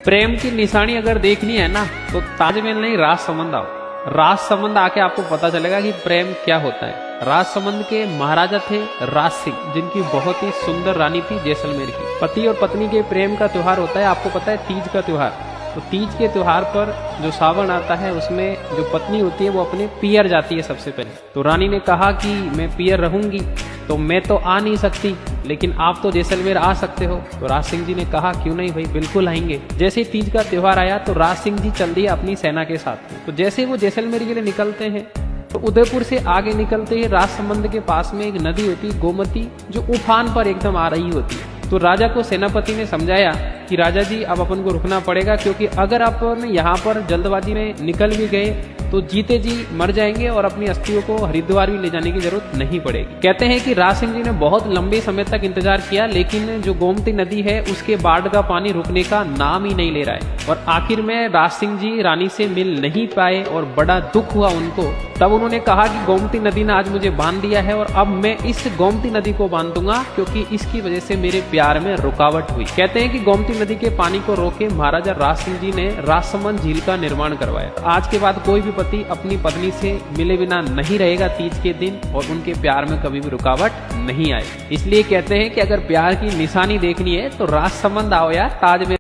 प्रेम की निशानी अगर देखनी है ना तो ताजमहल नहीं, राजसमंद आओ। राजसमंद आके आपको पता चलेगा कि प्रेम क्या होता है। राजसमंद के महाराजा थे राज सिंह, जिनकी बहुत ही सुंदर रानी थी जैसलमेर की। पति और पत्नी के प्रेम का त्योहार होता है, आपको पता है, तीज का त्योहार। तो तीज के त्योहार पर जो सावन आता है उसमें जो पत्नी होती है वो अपने पियर जाती है सबसे पहले। तो रानी ने कहा कि मैं पियर रहूंगी, तो मैं तो आ नहीं सकती, लेकिन आप तो जैसलमेर आ सकते हो। तो राज सिंह जी ने कहा क्यों नहीं भाई, बिल्कुल आएंगे। जैसे ही तीज का त्योहार आया तो राज सिंह जी चल दिए अपनी सेना के साथ। तो जैसे वो जैसलमेर के लिए निकलते हैं तो उदयपुर से आगे निकलते ही राजसमंद के पास में एक नदी होती है गोमती, जो उफान पर एकदम आ रही होती है। तो राजा को सेनापति ने समझाया कि राजा जी अब अपन को रुकना पड़ेगा, क्योंकि अगर अपन यहाँ पर जल्दबाजी में निकल भी गए तो जीते जी मर जाएंगे और अपनी अस्थियों को हरिद्वार भी ले जाने की जरूरत नहीं पड़ेगी। कहते हैं कि राज सिंह जी ने बहुत लंबे समय तक इंतजार किया, लेकिन जो गोमती नदी है उसके बाढ़ का पानी रुकने का नाम ही नहीं ले रहा है। और आखिर में राज सिंह जी रानी से मिल नहीं पाए और बड़ा दुख हुआ उनको। तब उन्होंने कहा कि गोमती नदी ने आज मुझे बांध दिया है और अब मैं इस गोमती नदी को बांध दूंगा, क्योंकि इसकी वजह से मेरे प्यार में रुकावट हुई। कहते हैं कि गोमती नदी के पानी को रोके महाराजा राज सिंह जी ने राजसमंद झील का निर्माण करवाया। आज के बाद कोई भी पति अपनी पत्नी से मिले बिना नहीं रहेगा तीज के दिन, और उनके प्यार में कभी भी रुकावट नहीं आएगी। इसलिए कहते हैं कि अगर प्यार की निशानी देखनी है तो राजसमंद आओ यार, ताजमहल